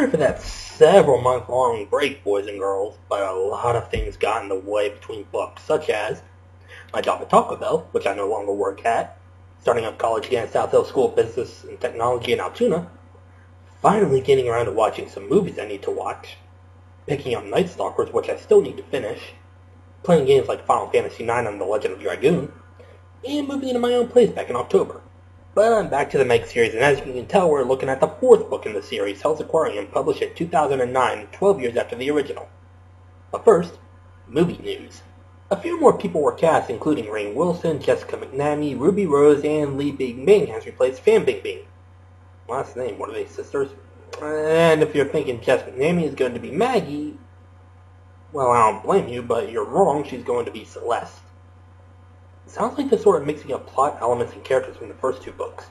Sorry for that several-month-long break, boys and girls, but a lot of things got in the way between books, such as my job at Taco Bell, which I no longer work at, starting up college again at South Hill School of Business and Technology in Altoona, finally getting around to watching some movies I need to watch, picking up Night Stalkers, which I still need to finish, playing games like Final Fantasy IX and The Legend of Dragoon, and moving into my own place back in October. But I'm back to the Meg series, and as you can tell, we're looking at the fourth book in the series, Hell's Aquarium, published in 2009, 12 years after the original. But first, movie news. A few more people were cast, including Rainn Wilson, Jessica McNamee, Ruby Rose, and Li Bingbing has replaced Fan Bingbing. Last name, what are they, sisters? And if you're thinking Jess McNamee is going to be Maggie, well, I don't blame you, but you're wrong, she's going to be Celeste. Sounds like they're sort of mixing up plot elements and characters from the first two books.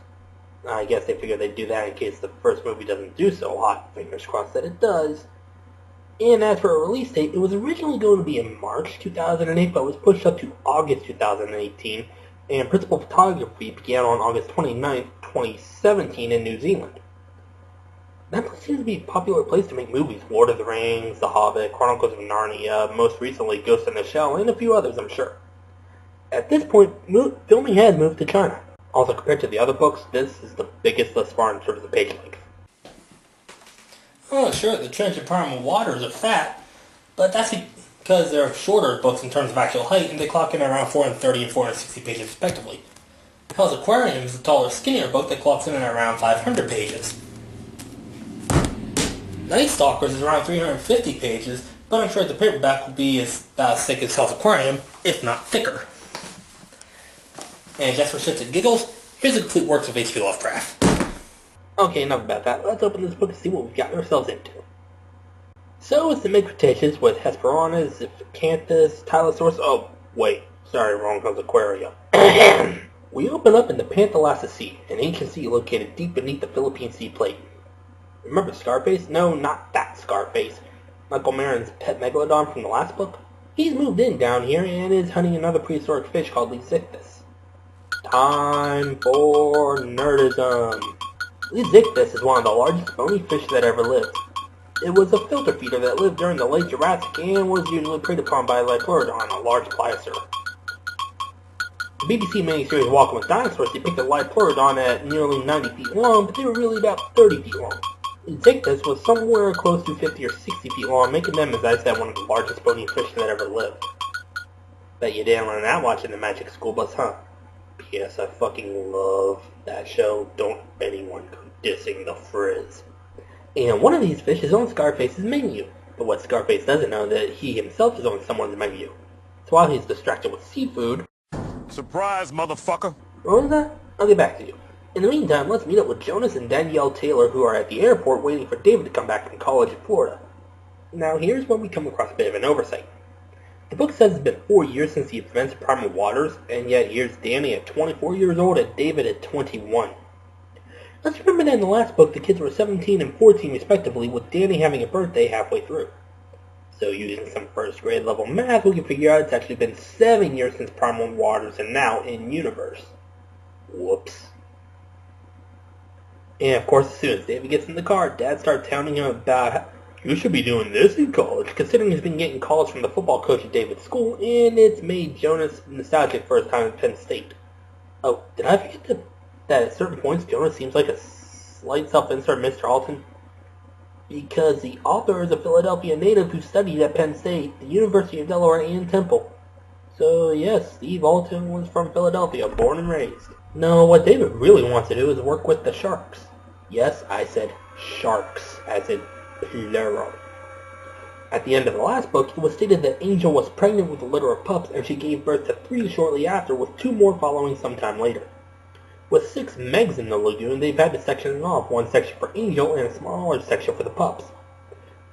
I guess they figured they'd do that in case the first movie doesn't do so hot. Fingers crossed that it does. And as for a release date, it was originally going to be in March 2008, but was pushed up to August 2018, and principal photography began on August 29th, 2017 in New Zealand. That place seems to be a popular place to make movies. Lord of the Rings, The Hobbit, Chronicles of Narnia, most recently Ghost in the Shell, and a few others, I'm sure. At this point, filming has moved to China. Also, compared to the other books, this is the biggest thus far in terms of page length. Oh, sure, the Trench and Primal Waters are fat, but that's because they're shorter books in terms of actual height, and they clock in around 430 and 460 pages respectively. Hell's Aquarium is a taller, skinnier book that clocks in at around 500 pages. Night Stalkers is around 350 pages, but I'm sure the paperback will be about as thick as Hell's Aquarium, if not thicker. And just for shits and giggles, here's the complete works of H.P. Lovecraft. Okay, enough about that. Let's open this book and see what we've gotten ourselves into. So, it's the Mid-Cretaceous with Hesperornis, Ziphicanthus, Tylosaurus... Oh, wait. Sorry, wrong Hell's Aquarium. We open up in the Panthalassa Sea, an ancient sea located deep beneath the Philippine Sea Plate. Remember Scarface? No, not that Scarface. Michael Maron's pet megalodon from the last book? He's moved in down here and is hunting another prehistoric fish called Lizictus. Time for nerdism. Lizictus is one of the largest bony fish that ever lived. It was a filter feeder that lived during the late Jurassic and was usually preyed upon by Liopleurodon, a large pliosaur. The BBC miniseries Walking with Dinosaurs depicted Liopleurodon at nearly 90 feet long, but they were really about 30 feet long. Lizictus was somewhere close to 50 or 60 feet long, making them, as I said, one of the largest bony fish that ever lived. Bet you didn't learn that watching the Magic School Bus, huh? P.S. I fucking love that show. Don't anyone go dissing the Frizz. And one of these fish is on Scarface's menu. But what Scarface doesn't know that he himself is on someone's menu. So while he's distracted with seafood... Surprise, motherfucker! What was that? I'll get back to you. In the meantime, let's meet up with Jonas and Danielle Taylor, who are at the airport waiting for David to come back from college in Florida. Now here's when we come across a bit of an oversight. The book says it's been 4 years since the events of Primal Waters, and yet here's Danny at 24 years old and David at 21. Let's remember that in the last book the kids were 17 and 14 respectively, with Danny having a birthday halfway through. So using some first grade level math, we can figure out it's actually been 7 years since Primal Waters and now in universe. Whoops. And of course, as soon as David gets in the car, Dad starts telling him about you should be doing this in college, considering he's been getting calls from the football coach at David's school, and it's made Jonas nostalgic for his time at Penn State. Oh, did I forget that at certain points Jonas seems like a slight self-insert Mr. Alton? Because the author is a Philadelphia native who studied at Penn State, the University of Delaware, and Temple. So yes, Steve Alton was from Philadelphia, born and raised. No, what David really wants to do is work with the sharks. Yes, I said sharks, as in plural. At the end of the last book, it was stated that Angel was pregnant with a litter of pups, and she gave birth to 3 shortly after, with 2 more following sometime later. With 6 Megs in the lagoon, they've had to section it off, one section for Angel and a smaller section for the pups.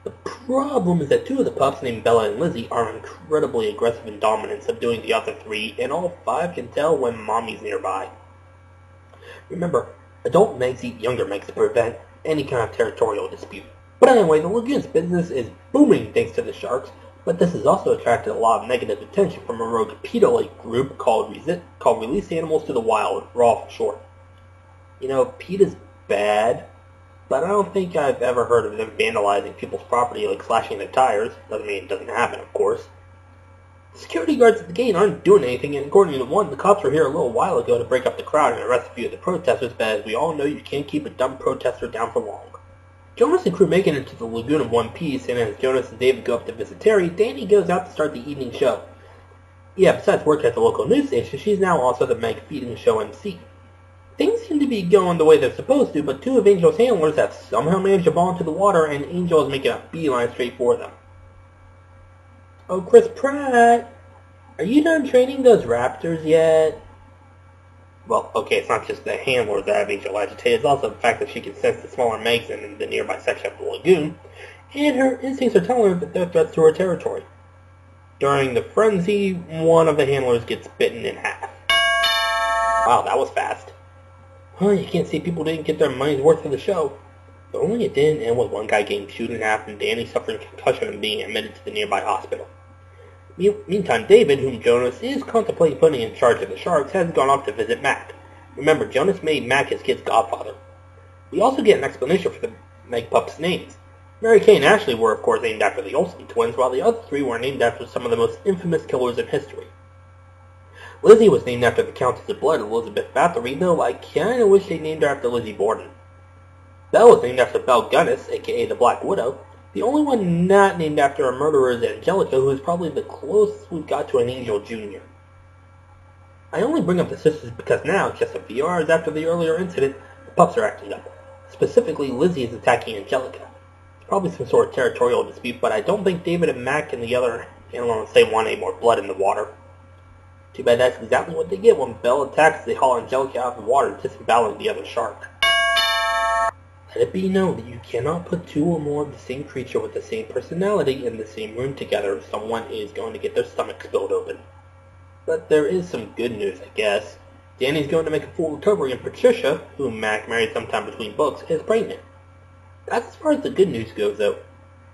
The problem is that 2 of the pups, named Bella and Lizzie, are incredibly aggressive and dominant, subduing the other 3, and all 5 can tell when mommy's nearby. Remember, adult Megs eat younger Megs to prevent any kind of territorial dispute. But anyway, the lagoon's business is booming thanks to the sharks, but this has also attracted a lot of negative attention from a rogue PETA-like group called Release Animals to the Wild, RAW for short. You know, PETA's bad, but I don't think I've ever heard of them vandalizing people's property like slashing their tires. Doesn't mean it doesn't happen, of course. The security guards at the gate aren't doing anything, and according to one, the cops were here a little while ago to break up the crowd and arrest a few of the protesters, but as we all know, you can't keep a dumb protester down for long. Jonas and crew make it into the lagoon in one piece, and as Jonas and David go up to visit Terry, Danny goes out to start the evening show. Yeah, besides working at the local news station, she's now also the Meg feeding show MC. Things seem to be going the way they're supposed to, but two of Angel's handlers have somehow managed to fall into the water, and Angel is making a beeline straight for them. Oh, Chris Pratt, are you done training those raptors yet? Well, okay, it's not just the handlers that have Angel agitated, it's also the fact that she can sense the smaller Megs in the nearby section of the lagoon, and her instincts are telling her that they're threats to her territory. During the frenzy, one of the handlers gets bitten in half. Wow, that was fast. Huh, you can't see people didn't get their money's worth of the show. But only it didn't end with one guy getting chewed in half and Danny suffering concussion and being admitted to the nearby hospital. Meantime, David, whom Jonas is contemplating putting in charge of the Sharks, has gone off to visit Mac. Remember, Jonas made Mac his kid's godfather. We also get an explanation for the Meg pups' names. Mary Kay and Ashley were, of course, named after the Olsen twins, while the other three were named after some of the most infamous killers in history. Lizzie was named after the Countess of Blood, Elizabeth Bathory, though I kinda wish they named her after Lizzie Borden. Belle was named after Belle Gunnis, aka the Black Widow. The only one not named after a murderer is Angelica, who is probably the closest we've got to an Angel Jr. I only bring up the sisters because now, just a few hours after the earlier incident, the pups are acting up. Specifically, Lizzie is attacking Angelica. It's probably some sort of territorial dispute, but I don't think David and Mac and the other animals say want any more blood in the water. Too bad that's exactly what they get when Belle attacks. They haul Angelica out of the water, disemboweling the other shark. Let it be known that you cannot put two or more of the same creature with the same personality in the same room together if someone is going to get their stomach spilled open. But there is some good news, I guess. Danny's going to make a full recovery, and Patricia, whom Mac married sometime between books, is pregnant. That's as far as the good news goes, though.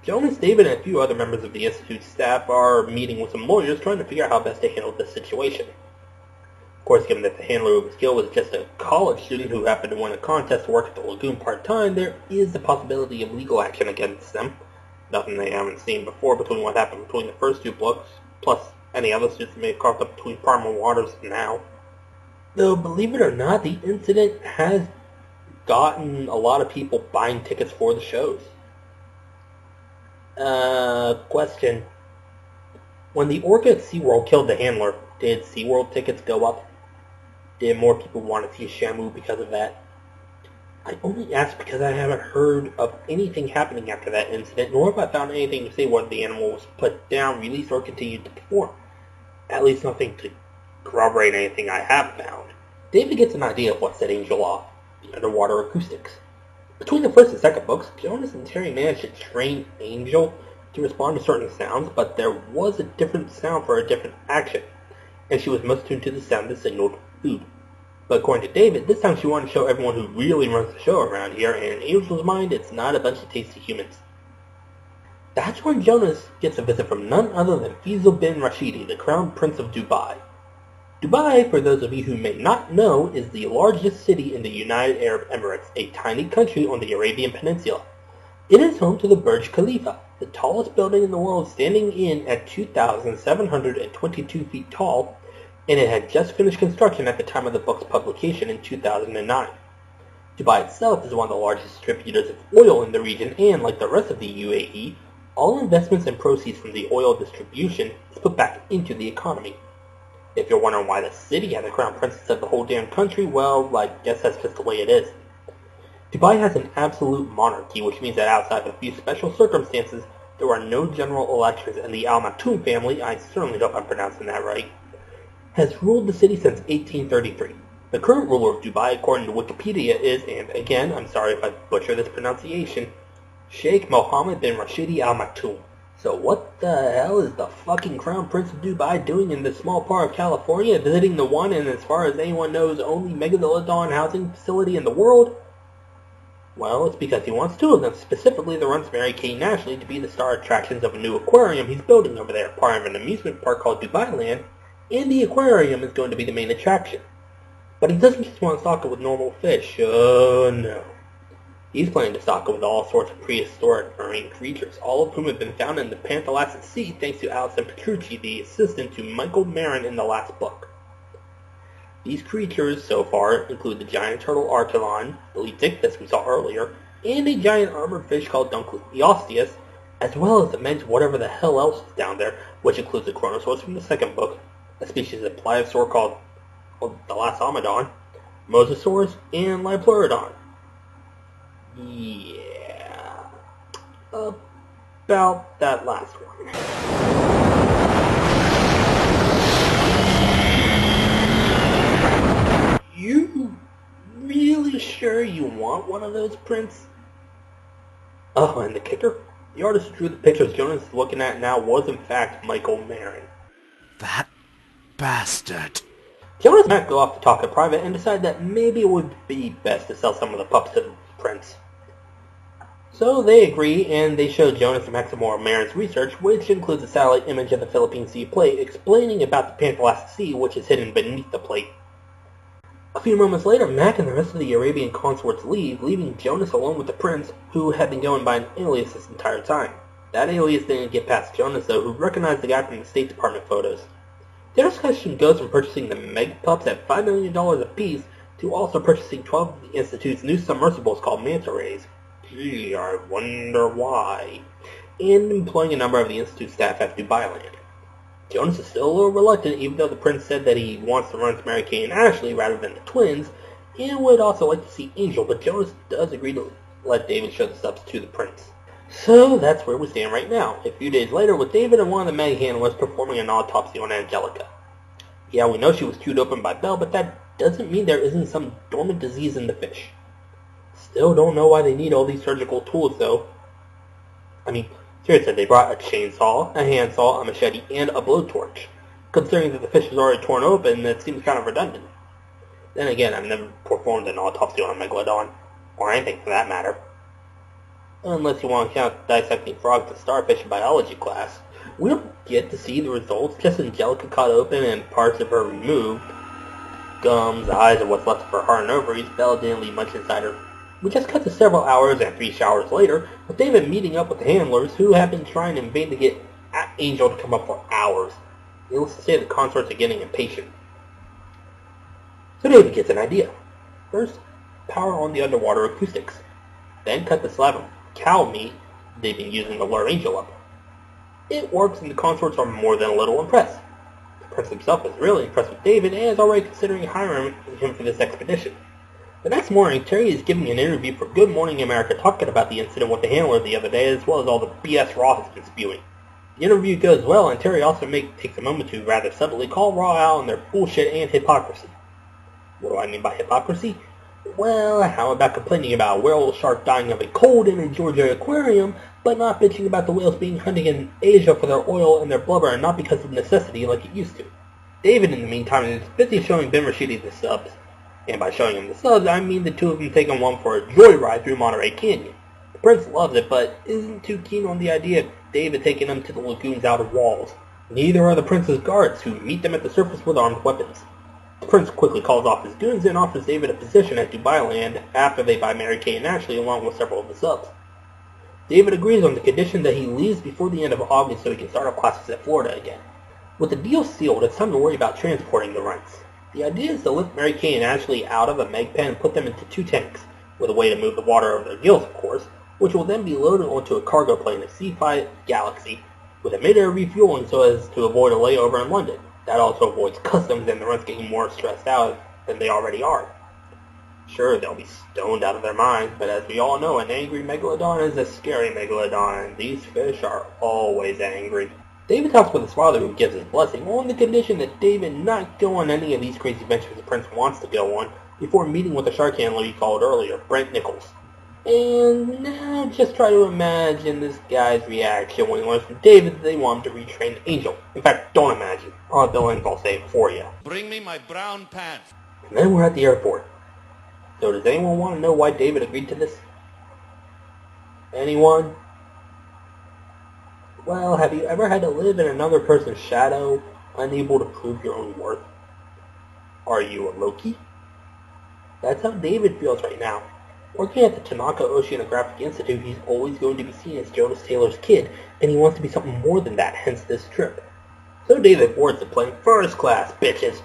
Jonas, David, and a few other members of the Institute's staff are meeting with some lawyers trying to figure out how best to handle this situation. Of course, given that the handler who was killed was just a college student who happened to win a contest to work at the lagoon part-time, there is the possibility of legal action against them. Nothing they haven't seen before between what happened between the first two books, plus any other suits that may have cropped up between Primal Waters and now. Though, believe it or not, the incident has gotten a lot of people buying tickets for the shows. Question. When the orca at SeaWorld killed the handler, did SeaWorld tickets go up? Did more people want to see Shamu because of that? I only ask because I haven't heard of anything happening after that incident, nor have I found anything to say whether the animal was put down, released, or continued to perform. At least nothing to corroborate anything I have found. David gets an idea of what set Angel off, the underwater acoustics. Between the first and second books, Jonas and Terry managed to train Angel to respond to certain sounds, but there was a different sound for a different action, and she was most tuned to the sound that signaled food. But according to David, this time she wanted to show everyone who really runs the show around here, and in Angel's mind, it's not a bunch of tasty humans. That's when Jonas gets a visit from none other than Faisal bin Rashidi, the Crown Prince of Dubai. Dubai, for those of you who may not know, is the largest city in the United Arab Emirates, a tiny country on the Arabian Peninsula. It is home to the Burj Khalifa, the tallest building in the world, standing in at 2,722 feet tall, and it had just finished construction at the time of the book's publication in 2009. Dubai itself is one of the largest distributors of oil in the region, and like the rest of the UAE, all investments and proceeds from the oil distribution is put back into the economy. If you're wondering why the city has a crown princess of the whole damn country, well, I guess that's just the way it is. Dubai has an absolute monarchy, which means that outside of a few special circumstances, there are no general elections, and the Al Maktoum family, I certainly hope I'm pronouncing that right, has ruled the city since 1833. The current ruler of Dubai, according to Wikipedia, is, and again, I'm sorry if I butcher this pronunciation, Sheikh Mohammed bin Rashidi Al Maktoum. So what the hell is the fucking Crown Prince of Dubai doing in this small part of California, visiting the one and, as far as anyone knows, only Megalodon housing facility in the world? Well, it's because he wants two of them, specifically the runs Mary Kay and Ashley, to be the star attractions of a new aquarium he's building over there, part of an amusement park called Dubai Land, and the aquarium is going to be the main attraction. But he doesn't just want to stock it with normal fish, oh no. He's planning to stock up with all sorts of prehistoric marine creatures, all of whom have been found in the Panthelastic Sea thanks to Alison Petrucci, the assistant to Michael Marin in the last book. These creatures, so far, include the giant turtle Archelon, the Ledictus we saw earlier, and a giant armored fish called Dunkleosteus, as well as immense whatever the hell else is down there, which includes the Chronosaurus from the second book, a species of pliosaur called the Lasomodon, Mosasaurus, and Lipleurodon. Yeah, about that last one. You really sure you want one of those prints? Oh, and the kicker? The artist who drew the pictures Jonas is looking at now was in fact Michael Marin. That bastard. Jonas and Matt go off to talk in private and decide that maybe it would be best to sell some of the pups to the prints. So they agree, and they show Jonas and Max some more of Marin's research, which includes a satellite image of the Philippine Sea plate explaining about the Panthelastic Sea, which is hidden beneath the plate. A few moments later, Mac and the rest of the Arabian consorts leave, leaving Jonas alone with the prince, who had been going by an alias this entire time. That alias didn't get past Jonas, though, who recognized the guy from the State Department photos. Their discussion goes from purchasing the Meg pups at $5 million apiece to also purchasing 12 of the Institute's new submersibles called manta rays. Gee, I wonder why. And employing a number of the Institute staff at Dubai Land. Jonas is still a little reluctant, even though the prince said that he wants to run to Mary Kay and Ashley rather than the twins, and would also like to see Angel, but Jonas does agree to let David show the subs to the prince. So that's where we stand right now, a few days later with David and one of the Meg handlers performing an autopsy on Angelica. Yeah, we know she was chewed open by Belle, but that doesn't mean there isn't some dormant disease in the fish. Still don't know why they need all these surgical tools, though. I mean, seriously, they brought a chainsaw, a handsaw, a machete, and a blowtorch. Considering that the fish was already torn open, that seems kind of redundant. Then again, I've never performed an autopsy on a megalodon, or anything for that matter. Unless you want to count dissecting frogs and starfish in biology class. We don't get to see the results, just Angelica cut open and parts of her removed. Gums, eyes, and what's left of her heart and ovaries. Belle didn't leave much inside her. We just cut to several hours and 3 showers later, with David meeting up with the handlers who have been trying in vain to get Angel to come up for hours. Needless to say, the consorts are getting impatient. So David gets an idea. First, power on the underwater acoustics. Then cut the slab of cow meat they've been using to lure Angel up. It works, and the consorts are more than a little impressed. The prince himself is really impressed with David and is already considering hiring him for this expedition. The next morning, Terry is giving an interview for Good Morning America talking about the incident with the handler the other day, as well as all the BS Raw has been spewing. The interview goes well, and Terry also takes a moment to rather subtly call Raw out on their bullshit and hypocrisy. What do I mean by hypocrisy? Well, how about complaining about a whale shark dying of a cold in a Georgia aquarium, but not bitching about the whales being hunted in Asia for their oil and their blubber and not because of necessity like it used to? David, in the meantime, is busy showing Ben Rashidi the subs. And by showing him the subs, I mean the two of them taking one for a joyride through Monterey Canyon. The prince loves it, but isn't too keen on the idea of David taking them to the lagoon's outer walls. Neither are the prince's guards, who meet them at the surface with armed weapons. The prince quickly calls off his goons and offers David a position at Dubai Land after they buy Mary Kay and Ashley along with several of the subs. David agrees on the condition that he leaves before the end of August so he can start up classes at Florida again. With the deal sealed, it's time to worry about transporting the runts. The idea is to lift Mary Kay and Ashley out of a Meg pen and put them into 2 tanks, with a way to move the water over their gills, of course, which will then be loaded onto a cargo plane at C5 Galaxy, with a mid-air refueling so as to avoid a layover in London. That also avoids customs and the runts getting more stressed out than they already are. Sure, they'll be stoned out of their minds, but as we all know, an angry megalodon is a scary megalodon, and these fish are always angry. David talks with his father, who gives his blessing, on the condition that David not go on any of these crazy ventures the prince wants to go on, before meeting with the shark handler he called earlier, Brent Nichols. And now just try to imagine this guy's reaction when he learns from David that they want him to retrain Angel. In fact, don't imagine. I'll have Bill Engvall say it for you. Bring me my brown pants. And then we're at the airport. So does anyone want to know why David agreed to this? Anyone? Well, have you ever had to live in another person's shadow, unable to prove your own worth? Are you a Loki? That's how David feels right now. Working at the Tanaka Oceanographic Institute, he's always going to be seen as Jonas Taylor's kid, and he wants to be something more than that, hence this trip. So David boards the plane first class, bitches,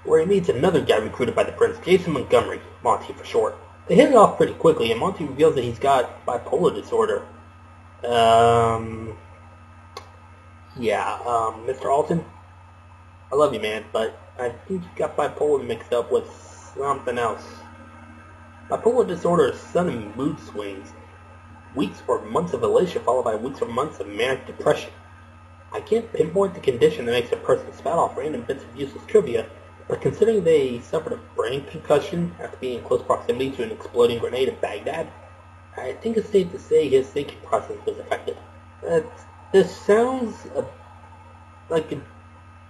where he meets another guy recruited by the prince, Jason Montgomery, Monty for short. They hit it off pretty quickly, and Monty reveals that he's got bipolar disorder. Mr. Alton, I love you, man, but I think you got bipolar mixed up with something else. Bipolar disorder is sudden mood swings, weeks or months of elation followed by weeks or months of manic depression. I can't pinpoint the condition that makes a person spout off random bits of useless trivia, but considering they suffered a brain concussion after being in close proximity to an exploding grenade in Baghdad, I think it's safe to say his thinking process was affected. This sounds like a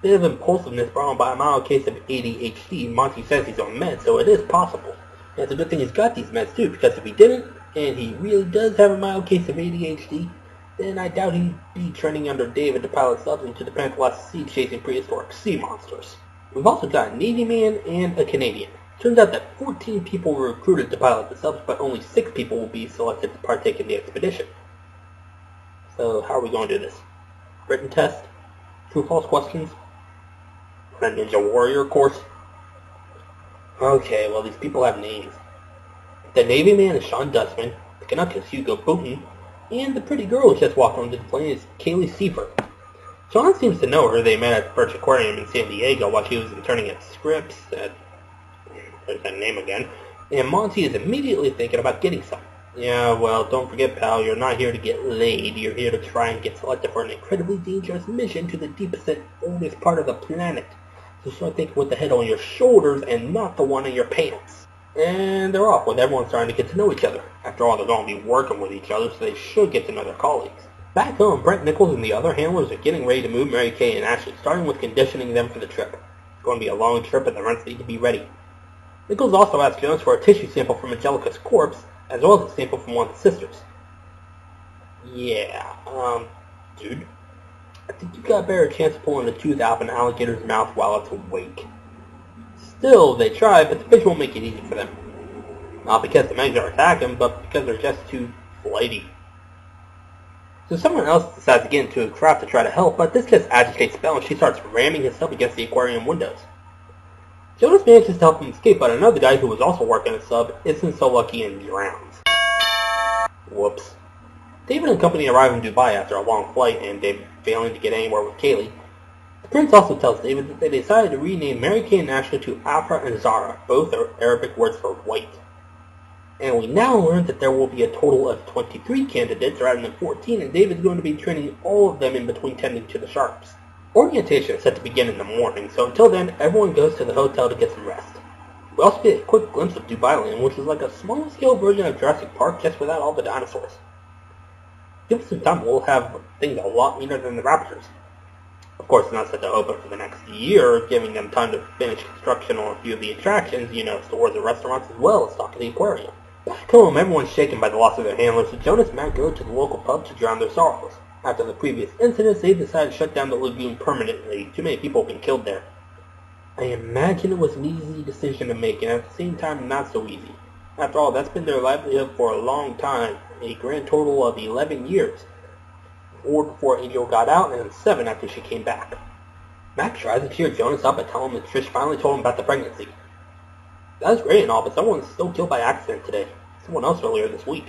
bit of impulsiveness brought on by a mild case of ADHD. Monty says he's on meds, so it is possible. And it's a good thing he's got these meds too, because if he didn't, and he really does have a mild case of ADHD, then I doubt he'd be training under David to pilot subs into the Peninsula Sea chasing prehistoric sea monsters. We've also got a Navy man and a Canadian. Turns out that 14 people were recruited to pilot the subs, but only 6 people will be selected to partake in the expedition. So how are we going to do this? Written test? True-false questions? A Ninja Warrior course? Okay, well these people have names. The Navy man is Sean Dustman, the Canuck is Hugo Booten, and the pretty girl who just walked onto the plane is Kaylee Seifert. Sean seems to know her. They met at Birch Aquarium in San Diego while she was interning at Scripps at... there's that name again. And Monty is immediately thinking about getting some. Yeah, well, don't forget, pal, you're not here to get laid. You're here to try and get selected for an incredibly dangerous mission to the deepest and oldest part of the planet. So start thinking with the head on your shoulders and not the one in your pants. And they're off with everyone starting to get to know each other. After all, they're going to be working with each other, so they should get to know their colleagues. Back home, Brent Nichols and the other handlers are getting ready to move Mary Kay and Ashley, starting with conditioning them for the trip. It's going to be a long trip and the rents need to be ready. Nichols also asks Jonas for a tissue sample from Angelica's corpse, as well as a sample from one of the sisters. Yeah, dude, I think you got a better chance of pulling a tooth out of an alligator's mouth while it's awake. Still, they try, but the fish won't make it easy for them. Not because the Megs are attacking, but because they're just too flighty. So someone else decides to get into a craft to try to help, but this just agitates Belle and she starts ramming himself against the aquarium windows. Jonas manages to help him escape, but another guy who was also working a sub isn't so lucky and drowns. Whoops. David and company arrive in Dubai after a long flight, and David failing to get anywhere with Kaylee. The prince also tells David that they decided to rename Mary Kay and Ashley to Afra and Zara, both are Arabic words for white. And we now learn that there will be a total of 23 candidates rather than 14, and David's going to be training all of them in between tending to the sharks. Orientation is set to begin in the morning, so until then, everyone goes to the hotel to get some rest. We also get a quick glimpse of Dubai Land, which is like a small-scale version of Jurassic Park, just without all the dinosaurs. Give us some time, we'll have things a lot meaner than the Raptors. Of course, it's not set to open for the next year, giving them time to finish construction on a few of the attractions, stores and restaurants, as well as stock the aquarium. Back home, everyone's shaken by the loss of their handlers, so Jonas and Matt go to the local pub to drown their sorrows. After the previous incidents, they decided to shut down the lagoon permanently. Too many people have been killed there. I imagine it was an easy decision to make, and at the same time, not so easy. After all, that's been their livelihood for a long time, a grand total of 11 years. 4 before Angel got out, and 7 after she came back. Max tries to cheer Jonas up and tell him that Trish finally told him about the pregnancy. That was great and all, but someone was still killed by accident today. Someone else earlier this week.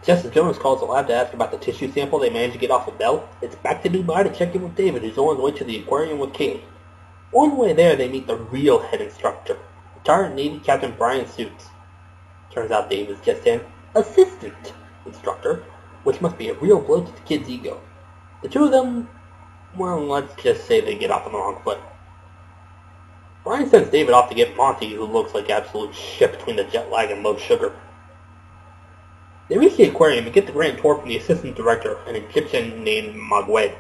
Just as Jonas calls the lab to ask about the tissue sample they managed to get off of Belle, it's back to Dubai to check in with David, who's on his way to the aquarium with Kaylee. On the way there, they meet the real head instructor, retired Navy Captain Brian Suits. Turns out Dave is just an assistant instructor, which must be a real blow to the kid's ego. The two of them, well, let's just say they get off on the wrong foot. Brian sends David off to get Monty, who looks like absolute shit between the jet lag and low sugar. They reach the aquarium and get the grand tour from the assistant director, an Egyptian named Magwed.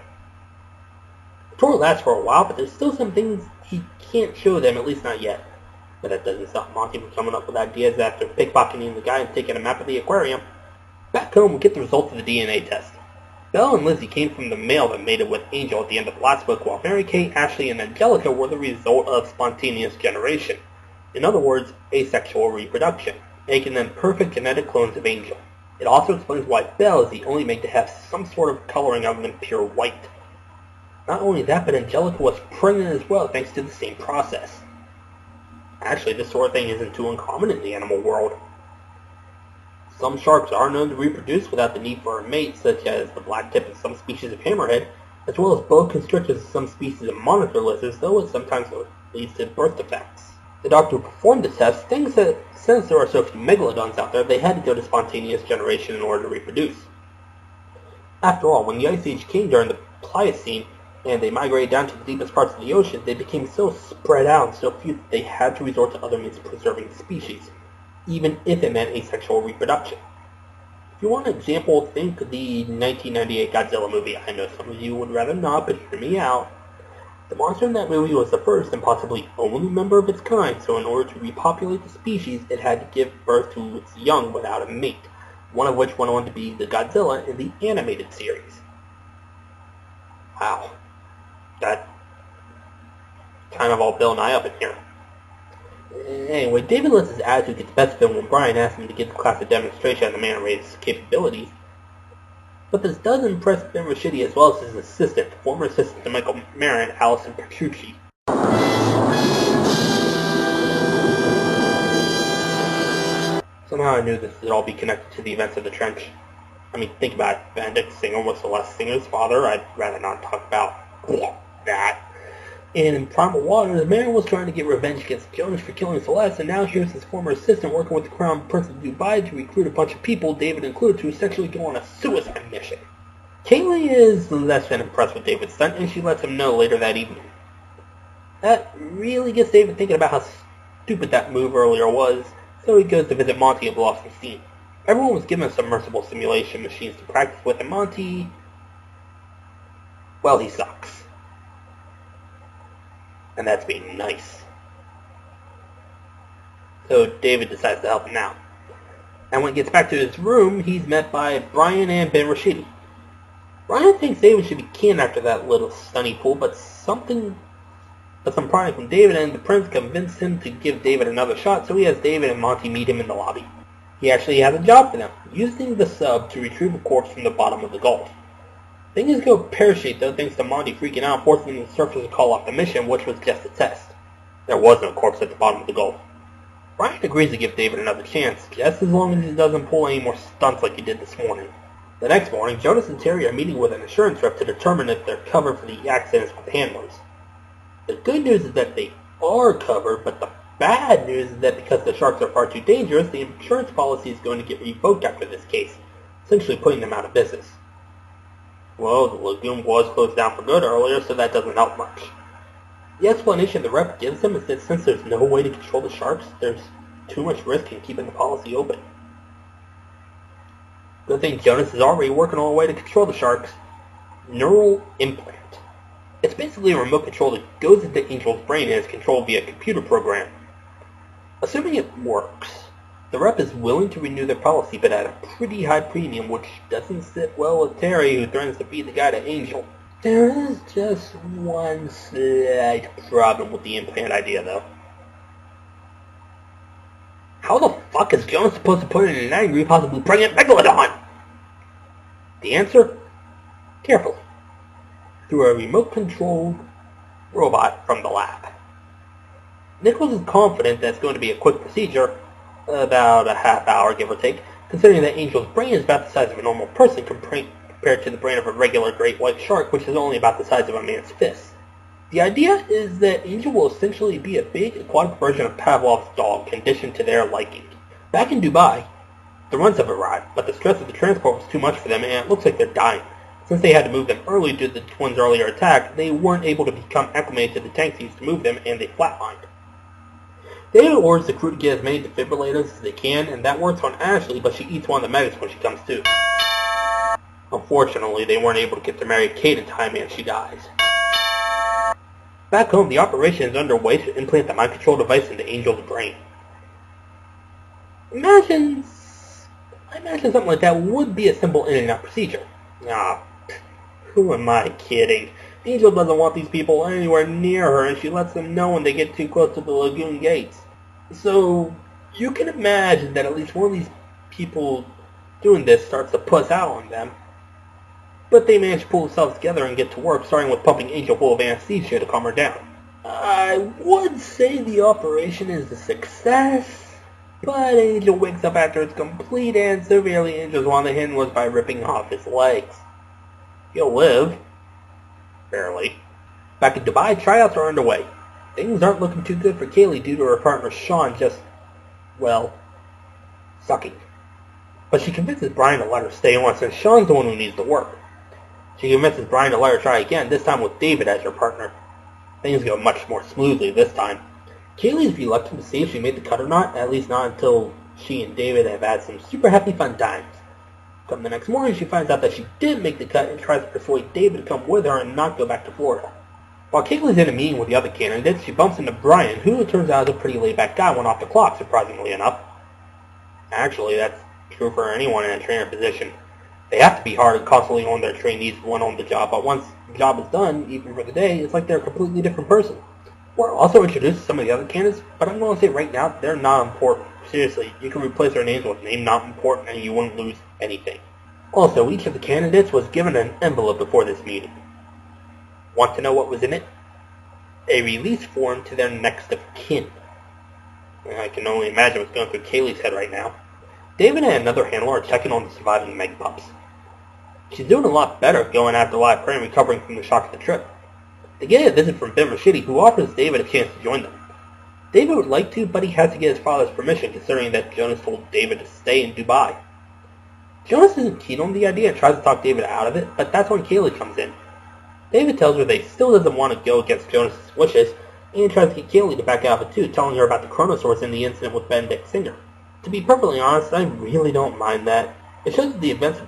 The tour lasts for a while, but there's still some things he can't show them, at least not yet. But that doesn't stop Monty from coming up with ideas after pickpocketing the guy and taking a map of the aquarium. Back home, we get the results of the DNA test. Belle and Lizzie came from the male that mated with Angel at the end of the last book, while Mary Kay, Ashley, and Angelica were the result of spontaneous generation. In other words, asexual reproduction. making them perfect genetic clones of Angel. It also explains why Belle is the only mate to have some sort of coloring other than pure white. Not only that, but Angelica was pregnant as well thanks to the same process. Actually, this sort of thing isn't too uncommon in the animal world. Some sharks are known to reproduce without the need for a mate, such as the blacktip and some species of hammerhead, as well as boa constrictors and some species of monitor lizards, though it sometimes leads to birth defects. The doctor who performed the test thinks that since there are so few megalodons out there, they had to go to spontaneous generation in order to reproduce. After all, when the Ice Age came during the Pliocene, and they migrated down to the deepest parts of the ocean, they became so spread out and so few that they had to resort to other means of preserving the species, even if it meant asexual reproduction. If you want an example, think the 1998 Godzilla movie. I know some of you would rather not, but hear me out. The monster in that movie was the first and possibly only member of its kind, so in order to repopulate the species, it had to give birth to its young without a mate, one of which went on to be the Godzilla in the animated series. Wow. That kind of all Bill and I up in here. Anyway, David lets his attitude get the best of him when Brian asks him to give the class a demonstration of the man raised capabilities. But this does impress Ben Rashidi as well as his assistant, the former assistant to Michael Marin, Allison Petrucci. Somehow I knew this would all be connected to the events of the trench. I mean, think about it. Benedict Singer was Celeste Singer's father. I'd rather not talk about that. And in Primal Waters, Marin was trying to get revenge against Jones for killing Celeste, and now here's his former assistant working with the Crown Prince of Dubai to recruit a bunch of people, David included, to essentially go on a suicide mission. Kaylee is less than impressed with David's stunt, and she lets him know later that evening. That really gets David thinking about how stupid that move earlier was, so he goes to visit Monty and blow off some steam. Everyone was given submersible simulation machines to practice with, and Monty, well, he sucks. And that's being nice. So David decides to help him out. And when he gets back to his room, he's met by Brian and Ben Rashidi. Brian thinks David should be canned after that little stunny pool, but some prying from David and the Prince convince him to give David another shot, so he has David and Monty meet him in the lobby. He actually has a job for them, using the sub to retrieve a corpse from the bottom of the Gulf. Things go pear-shaped though, thanks to Monty freaking out, forcing the surfers to call off the mission, which was just a test. There was no corpse at the bottom of the Gulf. Brian agrees to give David another chance, just as long as he doesn't pull any more stunts like he did this morning. The next morning, Jonas and Terry are meeting with an insurance rep to determine if they're covered for the accidents with the handlers. The good news is that they are covered, but the bad news is that because the sharks are far too dangerous, the insurance policy is going to get revoked after this case, essentially putting them out of business. Well, the lagoon was closed down for good earlier, so that doesn't help much. The explanation the rep gives them is that since there's no way to control the sharks, there's too much risk in keeping the policy open. Good thing Jonas is already working on a way to control the sharks. Neural implant. It's basically a remote control that goes into Angel's brain and is controlled via a computer program. Assuming it works, the rep is willing to renew their policy, but at a pretty high premium, which doesn't sit well with Terry, who threatens to feed the guy to Angel. There is just one slight problem with the implant idea, though. How the fuck is Jones supposed to put in an angry, possibly pregnant megalodon? The answer? Carefully. Through a remote-controlled robot from the lab. Nichols is confident that it's going to be a quick procedure, about a half hour, give or take, considering that Angel's brain is about the size of a normal person compared to the brain of a regular great white shark, which is only about the size of a man's fist. The idea is that Angel will essentially be a big aquatic version of Pavlov's dog, conditioned to their liking. Back in Dubai, the runs have arrived, but the stress of the transport was too much for them, and it looks like they're dying. Since they had to move them early due to the twins' earlier attack, they weren't able to become acclimated to the tanks used to move them, and they flatlined. David orders the crew to get as many defibrillators as they can, and that works on Ashley, but she eats one of the medics when she comes to. Unfortunately, they weren't able to get to Mary Kate in time, and she dies. Back home, the operation is underway to implant the mind control device into Angel's brain. I imagine something like that would be a simple in and out procedure. Who am I kidding? Angel doesn't want these people anywhere near her, and she lets them know when they get too close to the lagoon gates. So, You can imagine that at least one of these people doing this starts to puss out on them. But they manage to pull themselves together and get to work, starting with pumping Angel full of anesthesia to calm her down. I would say the operation is a success, but Angel wakes up after it's complete and severely injures one of the hidden was by ripping off his legs. He'll live. Barely. Back in Dubai, tryouts are underway. Things aren't looking too good for Kaylee due to her partner Sean just, well, sucking. But she convinces Brian to let her stay on since Sean's the one who needs to work. She convinces Brian to let her try again, this time with David as her partner. Things go much more smoothly this time. Kaylee is reluctant to see if she made the cut or not, at least not until she and David have had some super happy fun times. Come the next morning, she finds out that she did make the cut and tries to persuade David to come with her and not go back to Florida. While Kaylee's in a meeting with the other candidates, she bumps into Brian, who it turns out is a pretty laid-back guy when off the clock, surprisingly enough. Actually, that's true for anyone in a trainer position. They have to be hard and constantly on their trainees when on the job, but once the job is done, even for the day, it's like they're a completely different person. We're also introduced to some of the other candidates, but I'm going to say right now, they're not important. Seriously, you can replace their names with name not important and you wouldn't lose anything. Also, each of the candidates was given an envelope before this meeting. Want to know what was in it? A release form to their next of kin. I can only imagine what's going through Kaylee's head right now. David and another handler are checking on the surviving Meg pups. She's doing a lot better going after the Aquarium recovering from the shock of the trip. They get a visit from Ben Rashidi, who offers David a chance to join them. David would like to, but he has to get his father's permission, considering that Jonas told David to stay in Dubai. Jonas isn't keen on the idea and tries to talk David out of it, but that's when Kaylee comes in. David tells her that he still doesn't want to go against Jonas' wishes, and tries to get Kaylee to back out of it too, telling her about the Chronosaurus and the incident with Benedict Singer. To be perfectly honest, I really don't mind that. It shows that the events of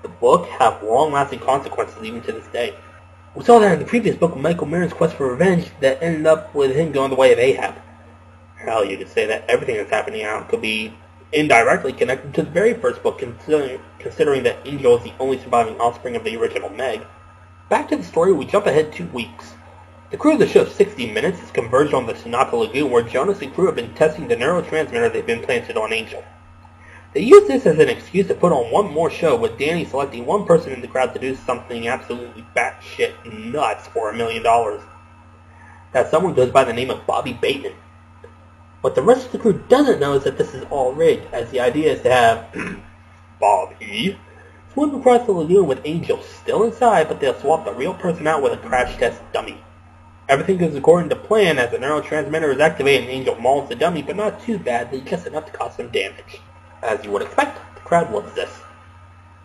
the book have long-lasting consequences even to this day. We saw that in the previous book with Michael Marin's quest for revenge that ended up with him going the way of Ahab. Hell, you could say that everything that's happening now could be indirectly connected to the very first book, considering that Angel is the only surviving offspring of the original Meg. Back to the story, we jump ahead 2 weeks. The crew of the show 60 Minutes is converged on the Tanaka Lagoon where Jonas and crew have been testing the neurotransmitter they've implanted on Angel. They use this as an excuse to put on one more show with Danny selecting one person in the crowd to do something absolutely batshit nuts for $1 million. That someone goes by the name of Bobby Bateman. What the rest of the crew doesn't know is that this is all rigged, as the idea is to have Bobby swim across the lagoon with Angel still inside, but they'll swap the real person out with a crash test dummy. Everything goes according to plan as the neurotransmitter is activated and Angel mauls the dummy, but not too badly, just enough to cause some damage. As you would expect, the crowd loves this.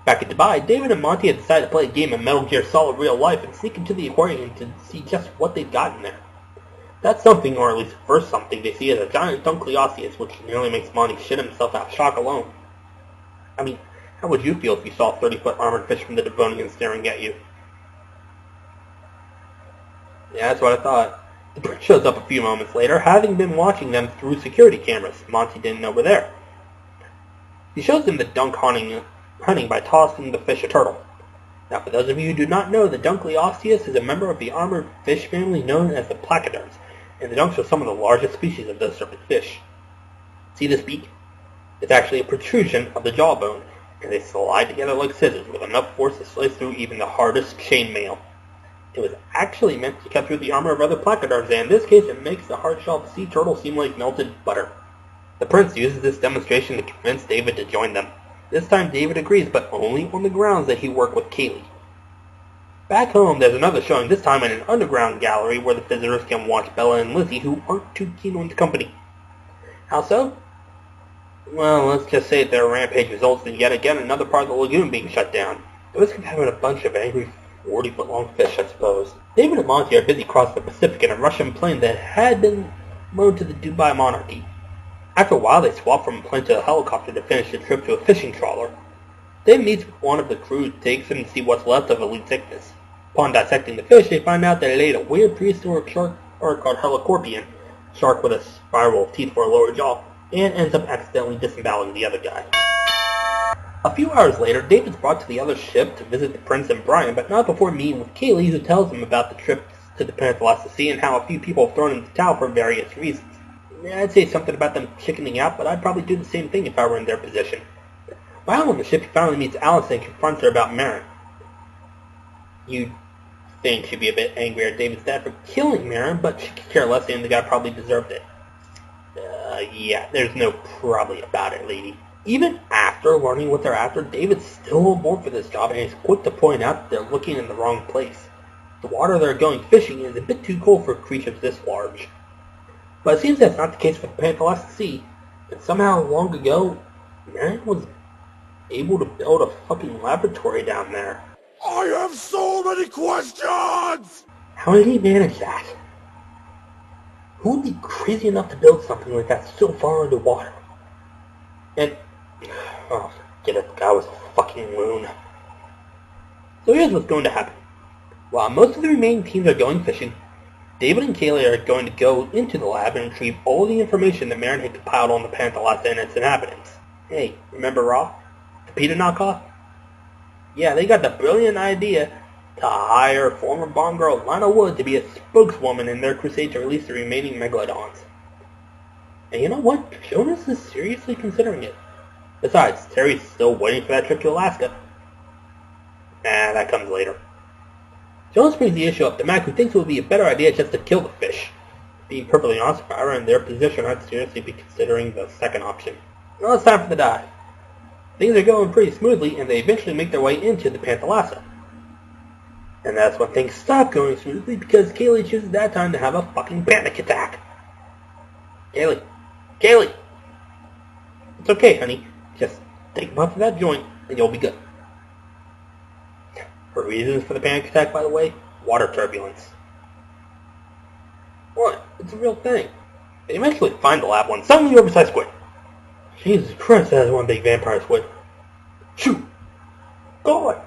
Back in Dubai, David and Monty have decided to play a game of Metal Gear Solid Real Life and sneak into the aquarium to see just what they've got in there. That something, or at least the first something they see, is a giant Dunkleosteus, which nearly makes Monty shit himself out of shock alone. I mean, how would you feel if you saw a 30-foot armored fish from the Devonian staring at you? Yeah, that's what I thought. The prince shows up a few moments later, having been watching them through security cameras. Monty didn't know we're there. He shows them the dunk hunting by tossing the fish a turtle. Now, for those of you who do not know, the Dunkleosteus is a member of the armored fish family known as the placoderms, and the dunks are some of the largest species of those serpent fish. See this beak? It's actually a protrusion of the jawbone, and they slide together like scissors with enough force to slice through even the hardest chainmail. It was actually meant to cut through the armor of other placoderms, and in this case it makes the hard-shelled sea turtle seem like melted butter. The prince uses this demonstration to convince David to join them. This time David agrees, but only on the grounds that he work with Kaylee. Back home, there's another showing, this time in an underground gallery where the visitors can watch Bella and Lizzie, who aren't too keen on the company. How so? Well, let's just say their rampage results in yet again another part of the lagoon being shut down. The risk of having a bunch of angry 40-foot-long fish, I suppose. David and Monty are busy crossing the Pacific in a Russian plane that had been loaned to the Dubai monarchy. After a while, they swap from a plane to a helicopter to finish the trip to a fishing trawler. Dave meets with one of the crew, takes him to see what's left of Elite Thickness. Upon dissecting the fish, they find out that it ate a weird prehistoric shark called Helicorpion, shark with a spiral of teeth for a lower jaw, and ends up accidentally disemboweling the other guy. A few hours later, David's brought to the other ship to visit the prince and Brian, but not before meeting with Kaylee, who tells him about the trip to the Peninsula to Sea and how a few people have thrown in the towel for various reasons. Yeah, I'd say something about them chickening out, but I'd probably do the same thing if I were in their position. While on the ship, he finally meets Allison and confronts her about Marin. You'd think she'd be a bit angry at David's dad for killing Marin, but she could care less, and the guy probably deserved it. Yeah, there's no probably about it, lady. Even after learning what they're after, David's still on board for this job, and he's quick to point out that they're looking in the wrong place. The water they're going fishing is a bit too cold for creatures this large. But it seems that's not the case for the Panthalastic Sea, and somehow long ago, Marin was able to build a fucking laboratory down there. I have so many questions! How did he manage that? Who would be crazy enough to build something like that so far underwater? And, oh, forget it, the guy was a fucking loon. So here's what's going to happen. While most of the remaining teams are going fishing, David and Kaylee are going to go into the lab and retrieve all the information that Marin had compiled on the Panthalassa and its inhabitants. Hey, remember Raw? The PETA knockoff? Yeah, they got the brilliant idea to hire former Bond girl Lana Wood to be a spokeswoman in their crusade to release the remaining Megalodons. And you know what? Jonas is seriously considering it. Besides, Terry's still waiting for that trip to Alaska. Nah, that comes later. Jonas brings the issue up to Mac, who thinks it would be a better idea just to kill the fish. Being perfectly honest, if I were in their position, I'd seriously be considering the second option. Well, it's time for the dive. Things are going pretty smoothly, and they eventually make their way into the Panthalassa. And that's when things stop going smoothly, because Kaylee chooses that time to have a fucking panic attack. Kaylee! Kaylee! It's okay, honey. Just take a puff of that joint, and you'll be good. Her reasons for the panic attack, by the way, water turbulence. What? It's a real thing. They eventually find the lab one, suddenly oversized squid. Jesus Christ, that is one big vampire squid. Shoot! Go away!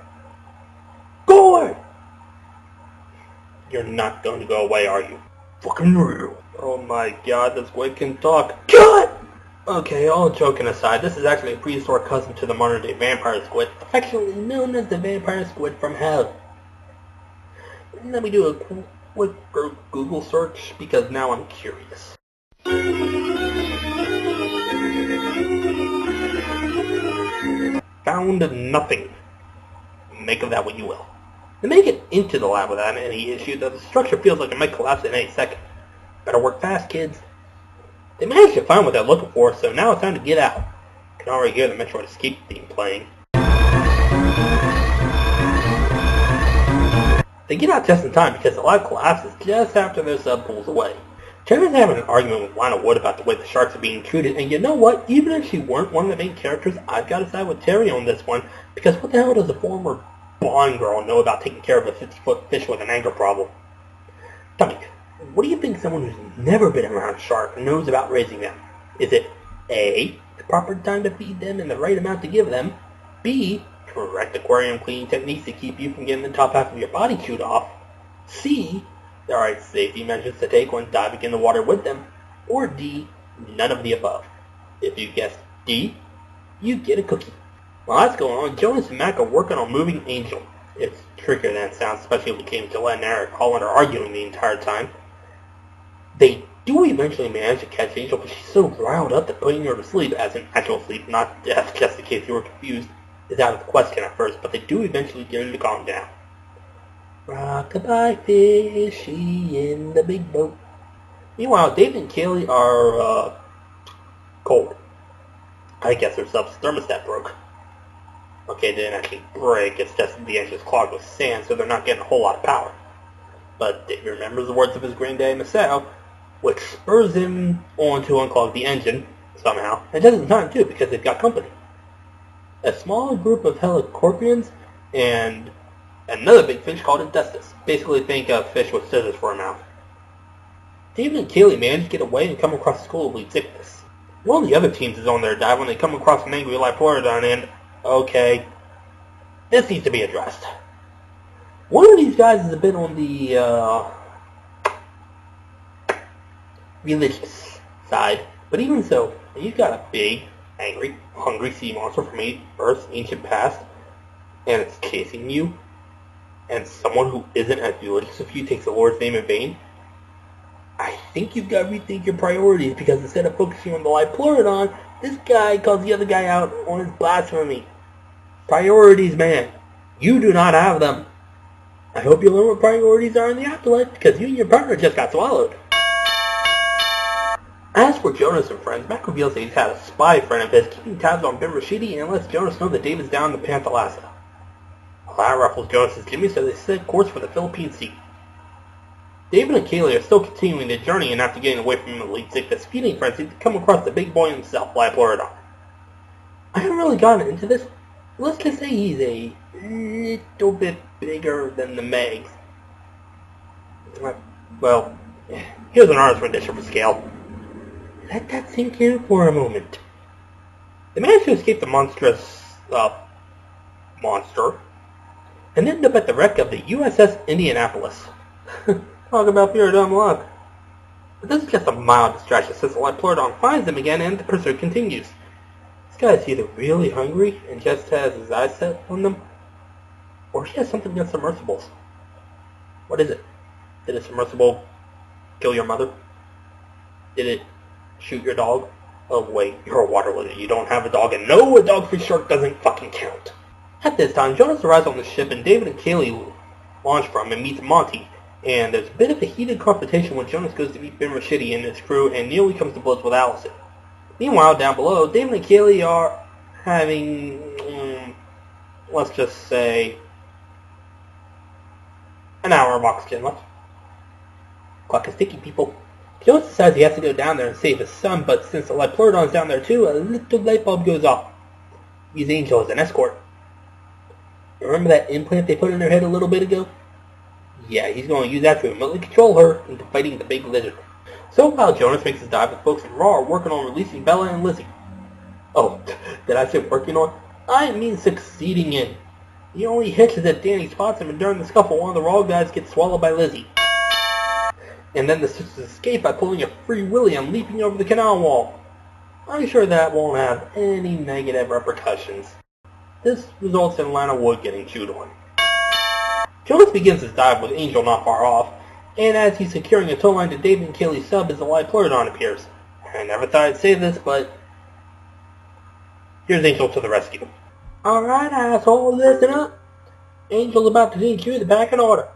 Go away! You're not going to go away, are you? Fucking real. Oh my god, this squid can talk. Kill it! Okay, all joking aside, this is actually a prehistoric cousin to the modern-day vampire squid, affectionately known as the vampire squid from hell. Let me do a quick Google search, because now I'm curious. Found nothing. Make of that what you will. To make it into the lab without any issue, the structure feels like it might collapse at any second. Better work fast, kids. They managed to find what they're looking for, so now it's time to get out. You can already hear the Metroid Escape theme playing. They get out just in time because the lab collapses just after their sub pulls away. Trevor's having an argument with Lana Wood about the way the sharks are being treated, and you know what? Even if she weren't one of the main characters, I've got to side with Terry on this one, because what the hell does a former Bond girl know about taking care of a 50-foot fish with an anger problem? Tell me, what do you think someone who's never been around sharks knows about raising them? Is it A, the proper time to feed them and the right amount to give them, B, correct aquarium cleaning techniques to keep you from getting the top half of your body chewed off, C, the right safety measures to take when diving in the water with them, or D, none of the above? If you guessed D, you get a cookie. While that's going on, Jonas and Mac are working on moving Angel. It's trickier than it sounds, especially when it came to Len and Eric Holland are arguing the entire time. They do eventually manage to catch Angel, but she's so riled up that putting her to sleep, as in actual sleep, not death, just in case you were confused, is out of the question at first, but they do eventually get her to calm down. Rock-a-bye fishy in the big boat. Meanwhile, David and Kaylee are, cold. I guess their sub's thermostat broke. Okay, it didn't actually break, it's just the engine's clogged with sand, so they're not getting a whole lot of power. But David remembers the words of his granddaddy Masao, which spurs him on to unclog the engine, somehow, and does it in time too, because they've got company. A small group of helicorpians and another big fish called Intestus. Basically think of fish with scissors for a mouth. David and Kaylee manage to get away and come across a school of lead sickness. One of the other teams is on their dive when they come across an angry Liporodon and, okay, this needs to be addressed. One of these guys is a bit on the, religious side, but even so, you've got a big, angry, hungry sea monster from Earth's ancient past, and it's chasing you, and someone who isn't as religious as you takes the Lord's name in vain. I think you've got to rethink your priorities, because instead of focusing on the Liplorodon, this guy calls the other guy out on his blasphemy. Priorities, man. You do not have them. I hope you learn what priorities are in the afterlife, because you and your partner just got swallowed. As for Jonas and friends, Mac reveals that he's had a spy friend of his keeping tabs on Ben Rashidi and lets Jonas know that David's down in the Panthalassa. Well, that ruffles Jonas' Jimmy, so they set course for the Philippine Sea. David and Kaylee are still continuing their journey, and after getting away from the lead sickness feeding frenzy, they come across the big boy himself, Liplorodon. I haven't really gotten into this. Let's just say he's a little bit bigger than the Megs. Well, here's an artist's rendition for scale. Let that sink in for a moment. They manage to escape the monstrous, monster, and end up at the wreck of the USS Indianapolis. Talk about pure dumb luck. But this is just a mild distraction since the Liplorodon finds them again and the pursuit continues. This guy is either really hungry and just has his eyes set on them, or he has something against submersibles. What is it? Did a submersible kill your mother? Did it shoot your dog? Oh wait, you're a water lizard. You don't have a dog, and no, a dog-free shark doesn't fucking count. At this time, Jonas arrives on the ship, and David and Kaylee launch from and meets Monty. And there's a bit of a heated confrontation when Jonas goes to meet Ben Rashidi and his crew and nearly comes to blows with Allison. Meanwhile, down below, David and Kaylee are having, let's just say, an hour of oxygen left. Clock is ticking, people. Jonas decides he has to go down there and save his son, but since the Liplorodon's down there too, a little light bulb goes off. Use Angel as an escort. Remember that implant they put in her head a little bit ago? Yeah, he's going to use that to remotely control her into fighting the big lizard. So while Jonas makes his dive, the folks in Raw are working on releasing Bella and Lizzie. Oh, did I say working on? I mean succeeding in. The only hitch is that Danny spots him, and during the scuffle, one of the Raw guys gets swallowed by Lizzie. And then the sisters escape by pulling a Free Willy and leaping over the canal wall. I'm sure that won't have any negative repercussions. This results in Lana Wood getting chewed on. Jonas begins his dive with Angel not far off, and as he's securing a tow line to David and Kaylee's sub as the Liplorodon appears. I never thought I'd say this, but here's Angel to the rescue. Alright, asshole, listen up. Angel's about to need you to back in order.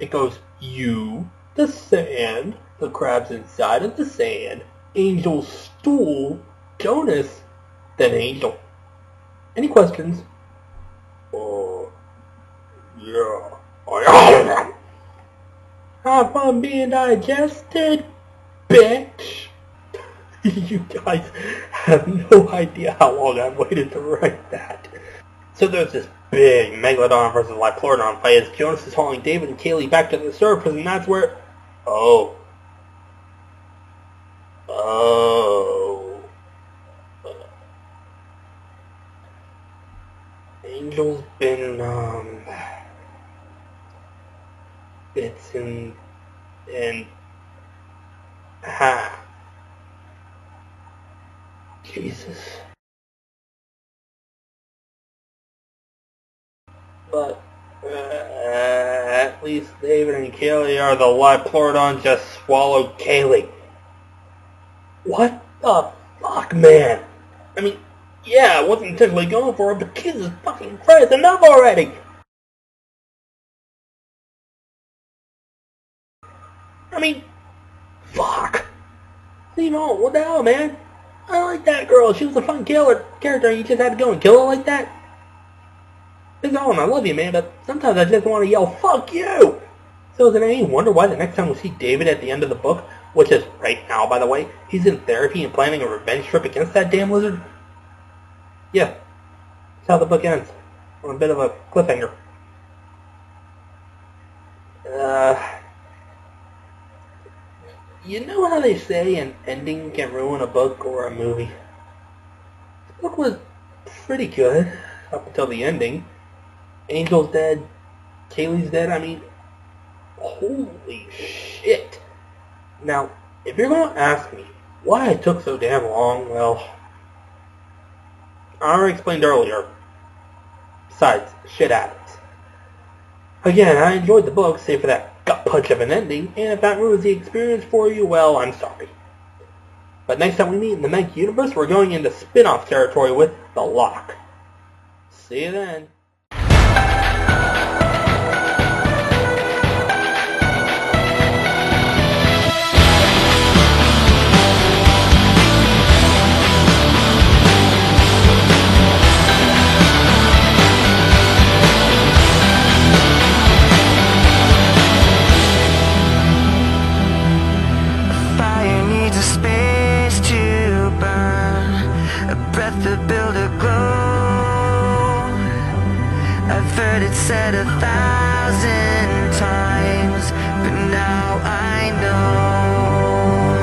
It goes, you, the sand, the crabs inside of the sand, Angel's stool, Jonas, then Angel. Any questions? Yeah. Have fun being digested, bitch. You guys have no idea how long I've waited to write that. So there's this big Megalodon versus Liplorodon fight as Jonas is hauling David and Kaylee back to the surface, and that's where... Angel's been, it's in half. Jesus. But, at least David and Kaylee are the Liplorodon just swallowed Kaylee. What the fuck, man? I mean, yeah, I wasn't intentionally going for it, but Jesus fucking Christ, enough already! I mean, fuck. You know, what the hell, man? I like that girl. She was a fun character, and you just had to go and kill her like that? Big Owen, I love you, man, but sometimes I just want to yell, fuck you! So is it any wonder why the next time we see David at the end of the book, which is right now, by the way, he's in therapy and planning a revenge trip against that damn lizard? Yeah, that's how the book ends, on a bit of a cliffhanger. You know how they say an ending can ruin a book or a movie? This book was pretty good, up until the ending. Angel's dead, Kaylee's dead, I mean, holy shit. Now, if you're going to ask me why it took so damn long, well, I already explained earlier. Besides, shit happens. Again, I enjoyed the book, save for that gut punch of an ending, and if that ruins the experience for you, well, I'm sorry. But next time we meet in the Meg universe, we're going into spin-off territory with The Lock. See you then. To build a glow. I've heard it said 1,000 times, but now I know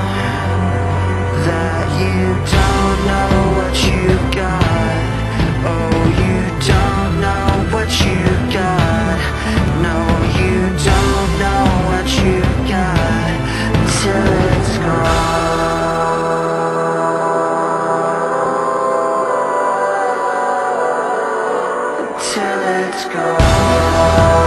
that you don't know what you got. Oh, you don't know what you got. No, you don't know what you got until it's gone. Till it's gone.